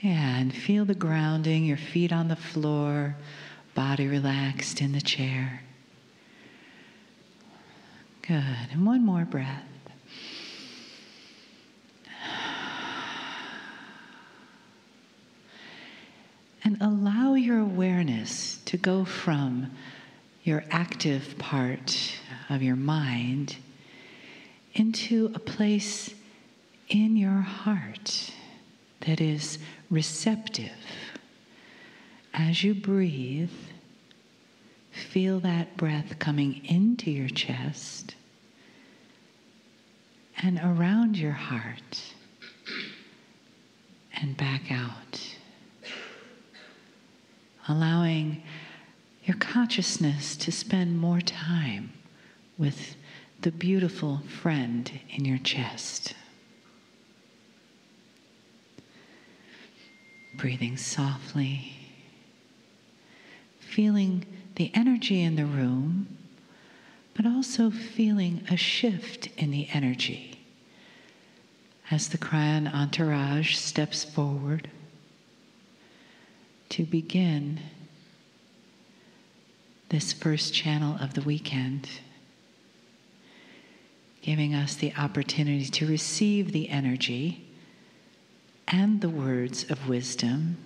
Yeah, and feel the grounding, your feet on the floor, body relaxed in the chair. Good. And one more breath. And allow your awareness to go from your active part of your mind into a place in your heart that is receptive. As you breathe, feel that breath coming into your chest and around your heart and back out. Allowing your consciousness to spend more time with the beautiful friend in your chest. Breathing softly, feeling the energy in the room, but also feeling a shift in the energy as the Kryon entourage steps forward to begin this first channel of the weekend, giving us the opportunity to receive the energy and the words of wisdom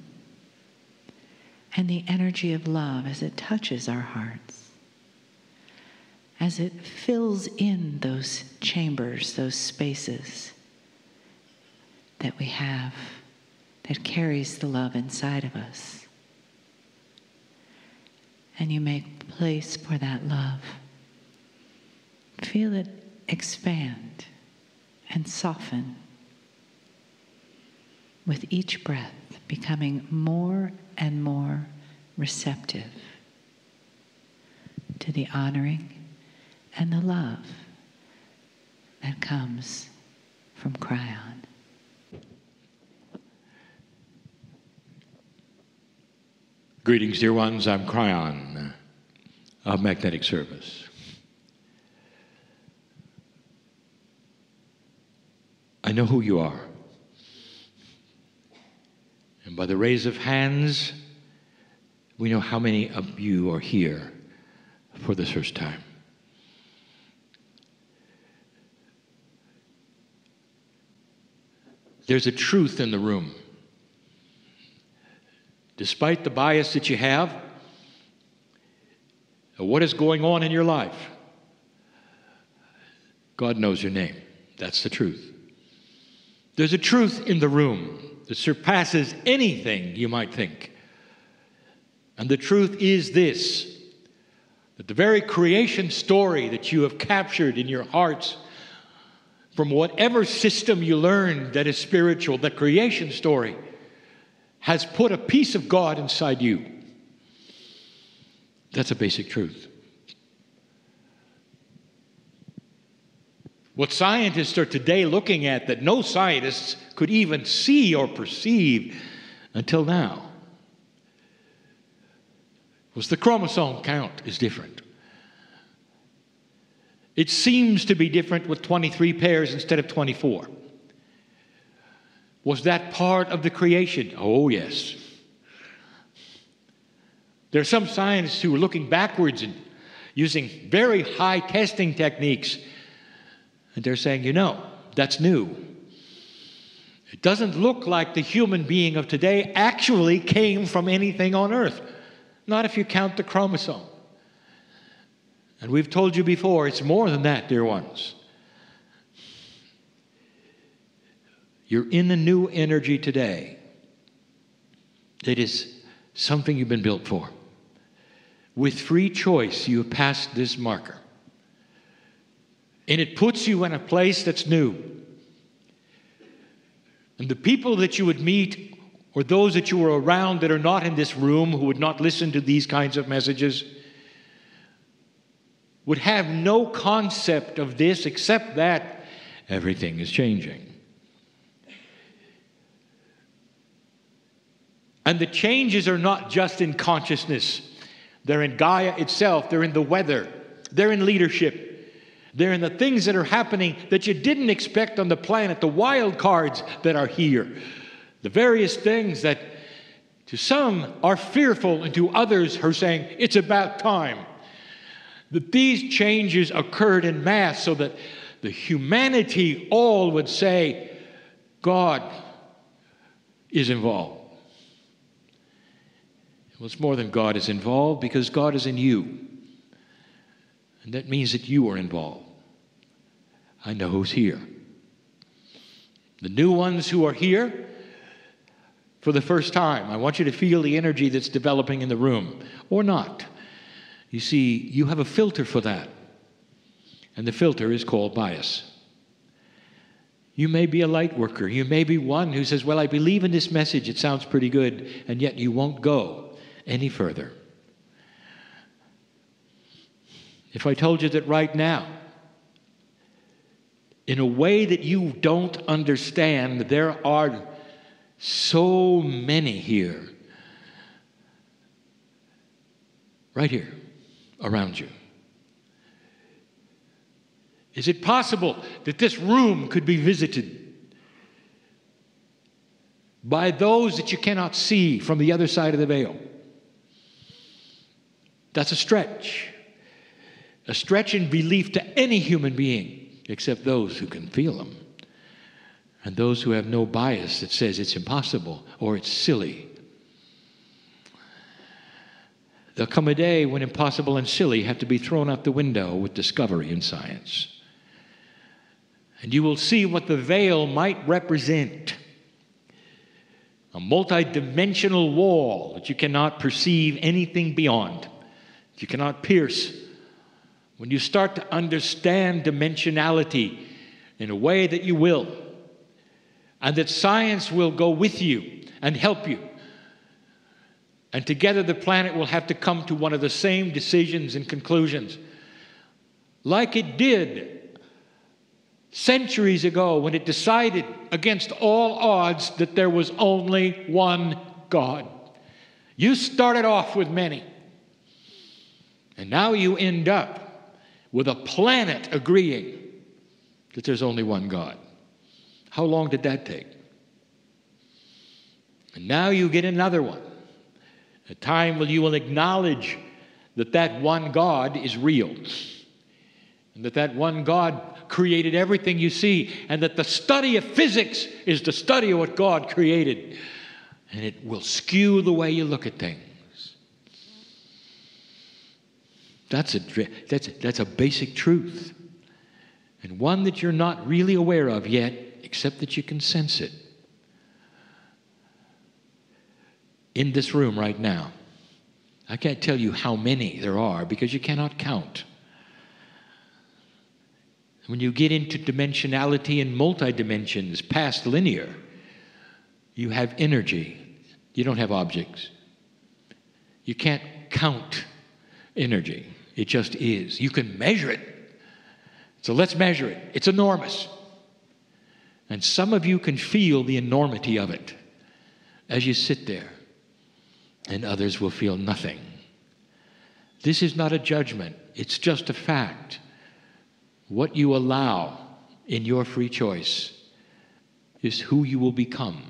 and the energy of love as it touches our hearts, as it fills in those chambers, those spaces that we have that carries the love inside of us. And you make place for that love. Feel it expand and soften with each breath, becoming more and more receptive to the honoring and the love that comes from Kryon. Greetings, dear ones. I'm Kryon of Magnetic Service. I know who you are. And by the raise of hands, we know how many of you are here for the first time. There's a truth in the room. Despite the bias that you have, what is going on in your life, God knows your name. That's the truth. There's a truth in the room that surpasses anything you might think. And the truth is this, that the very creation story that you have captured in your hearts from whatever system you learned that is spiritual, the creation story has put a piece of God inside you. That's a basic truth. What scientists are today looking at that no scientists could even see or perceive until now was the chromosome count is different. It seems to be different with 23 pairs instead of 24. Was that part of the creation? Oh, yes. There are some scientists who are looking backwards and using very high testing techniques, and they're saying, you know, that's new. It doesn't look like the human being of today actually came from anything on earth. Not if you count the chromosome. And we've told you before, it's more than that, dear ones. You're in a new energy today. It is something you've been built for. With free choice, you have passed this marker. And it puts you in a place that's new. And the people that you would meet, or those that you were around that are not in this room, who would not listen to these kinds of messages, would have no concept of this except that everything is changing. And the changes are not just in consciousness. They're in Gaia itself. They're in the weather. They're in leadership. They're in the things that are happening that you didn't expect on the planet, the wild cards that are here. The various things that to some are fearful and to others are saying, it's about time. That these changes occurred in mass so that the humanity all would say, God is involved. Well, it's more than God is involved, because God is in you. And that means that you are involved. I know who's here. The new ones who are here for the first time, I want you to feel the energy that's developing in the room, or not. You see, you have a filter for that. And the filter is called bias. You may be a light worker. You may be one who says, well, I believe in this message. It sounds pretty good. And yet you won't go any further. If I told you that right now, in a way that you don't understand, there are so many here, right here, around you. Is it possible that this room could be visited by those that you cannot see from the other side of the veil? That's a stretch in belief to any human being, except those who can feel them, and those who have no bias that says it's impossible or it's silly. There'll come a day when impossible and silly have to be thrown out the window with discovery in science. And you will see what the veil might represent. A multi-dimensional wall that you cannot perceive anything beyond. You cannot pierce. When you start to understand dimensionality in a way that you will, and that science will go with you and help you, and together the planet will have to come to one of the same decisions and conclusions, like it did centuries ago when it decided against all odds that there was only one God. You started off with many, and now you end up with a planet agreeing that there's only one God. How long did that take? And now you get another one. A time when you will acknowledge that that one God is real, and that that one God created everything you see, and that the study of physics is the study of what God created, and it will skew the way you look at things. That's a basic truth, and one that you're not really aware of yet, except that you can sense it. In this room right now, I can't tell you how many there are because you cannot count. When you get into dimensionality and multi-dimensions past linear, you have energy. You don't have objects. You can't count energy. It just is. You can measure it. So let's measure it. It's enormous. And some of you can feel the enormity of it as you sit there, and others will feel nothing. This is not a judgment. It's just a fact. What you allow in your free choice is who you will become.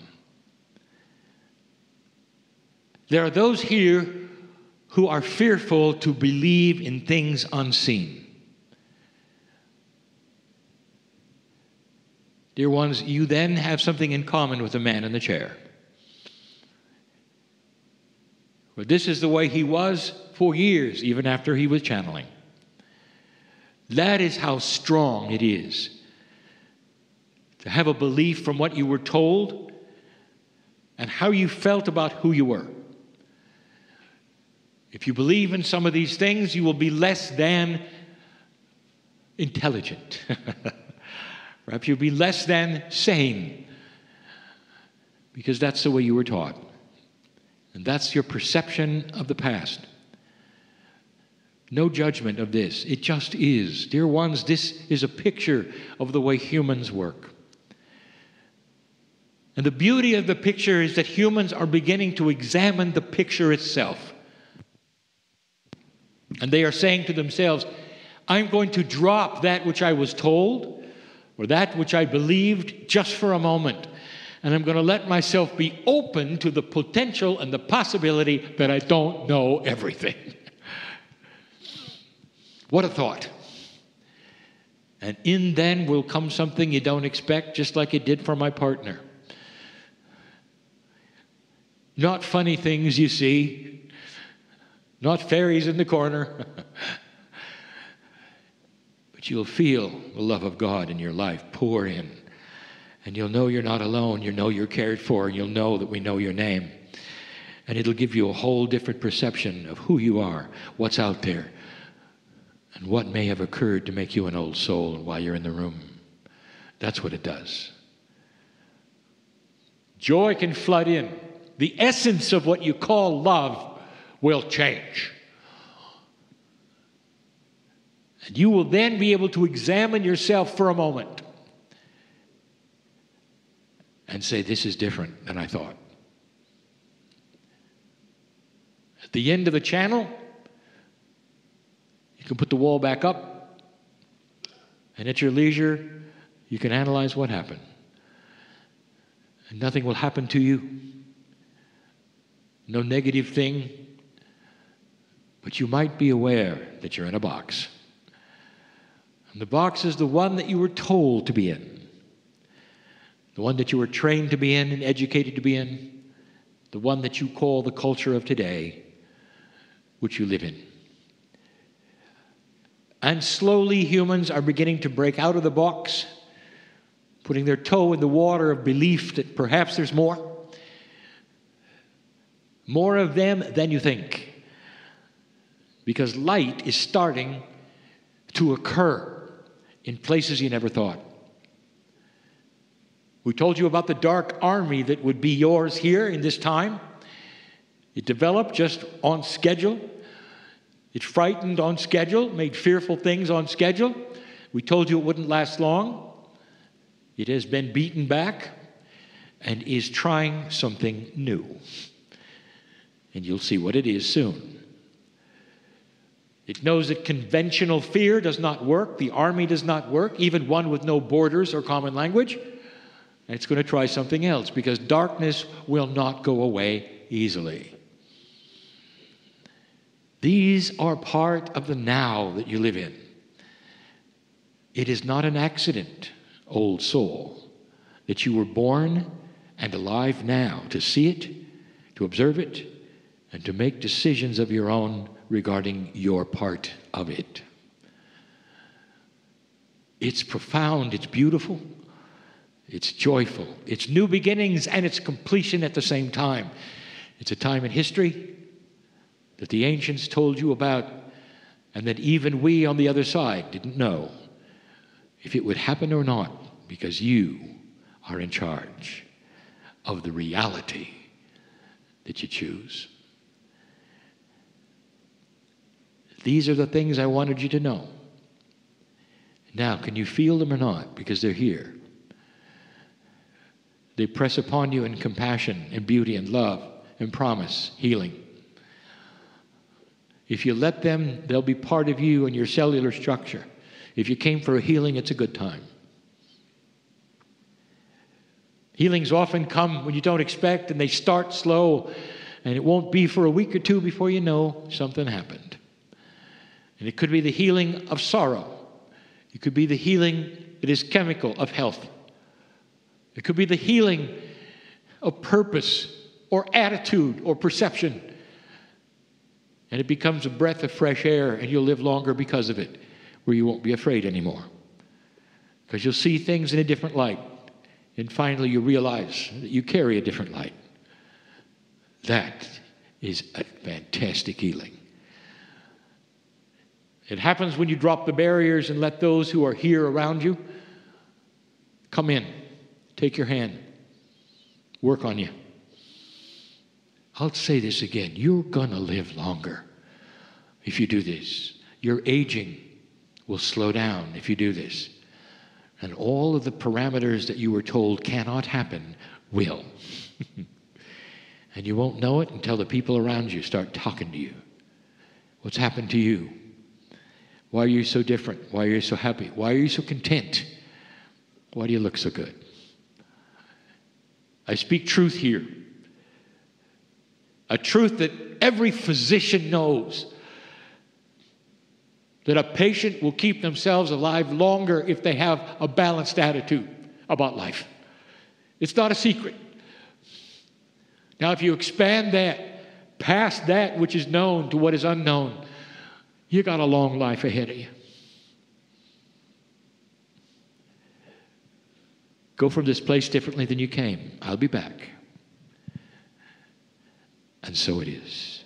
There are those here who are fearful to believe in things unseen. Dear ones, you then have something in common with the man in the chair. But this is the way he was for years, even after he was channeling. That is how strong it is to have a belief from what you were told and how you felt about who you were. If you believe in some of these things, you will be less than intelligent. Perhaps you'll be less than sane, because that's the way you were taught. And that's your perception of the past. No judgment of this. It just is. Dear ones, this is a picture of the way humans work. And the beauty of the picture is that humans are beginning to examine the picture itself. And they are saying to themselves, I'm going to drop that which I was told or that which I believed just for a moment. And I'm going to let myself be open to the potential and the possibility that I don't know everything. What a thought. And in then will come something you don't expect, just like it did for my partner. Not funny things you see, not fairies in the corner, but you'll feel the love of God in your life pour in. And you'll know you're not alone. You'll know you're cared for. You'll know that we know your name. And it'll give you a whole different perception of who you are, what's out there, and what may have occurred to make you an old soul while you're in the room. That's what it does. Joy can flood in. The essence of what you call love will change. And you will then be able to examine yourself for a moment and say, this is different than I thought. At the end of the channel, you can put the wall back up, and at your leisure, you can analyze what happened. And nothing will happen to you. No negative thing. But you might be aware that you're in a box. And the box is the one that you were told to be in. The one that you were trained to be in and educated to be in. The one that you call the culture of today, which you live in. And slowly humans are beginning to break out of the box, putting their toe in the water of belief that perhaps there's more. More of them than you think. Because light is starting to occur in places you never thought. We told you about the dark army that would be yours here in this time. It developed just on schedule. It frightened on schedule, made fearful things on schedule. We told you it wouldn't last long. It has been beaten back and is trying something new. And you'll see what it is soon. It knows that conventional fear does not work. The army does not work, even one with no borders or common language. And it's going to try something else because darkness will not go away easily. These are part of the now that you live in. It is not an accident, old soul, that you were born and alive now to see it, to observe it, and to make decisions of your own regarding your part of it. It's profound, it's beautiful, it's joyful, it's new beginnings and it's completion at the same time. It's a time in history that the ancients told you about and that even we on the other side didn't know if it would happen or not, because you are in charge of the reality that you choose. These are the things I wanted you to know. Now, can you feel them or not? Because they're here. They press upon you in compassion and beauty and love and promise, healing. If you let them, they'll be part of you and your cellular structure. If you came for a healing, it's a good time. Healings often come when you don't expect, and they start slow, and it won't be for a week or two before you know something happened. And it could be the healing of sorrow. It could be the healing that is chemical of health. It could be the healing of purpose or attitude or perception. And it becomes a breath of fresh air, and you'll live longer because of it, where you won't be afraid anymore. Because you'll see things in a different light. And finally you realize that you carry a different light. That is a fantastic healing. It happens when you drop the barriers and let those who are here around you come in, take your hand, work on you. I'll say this again. You're going to live longer if you do this. Your aging will slow down if you do this. And all of the parameters that you were told cannot happen will. And you won't know it until the people around you start talking to you. What's happened to you? Why are you so different? Why are you so happy? Why are you so content? Why do you look so good? I speak truth here. A truth that every physician knows. That a patient will keep themselves alive longer if they have a balanced attitude about life. It's not a secret. Now, if you expand that past that which is known to what is unknown, you got a long life ahead of you. Go from this place differently than you came. I'll be back. And so it is.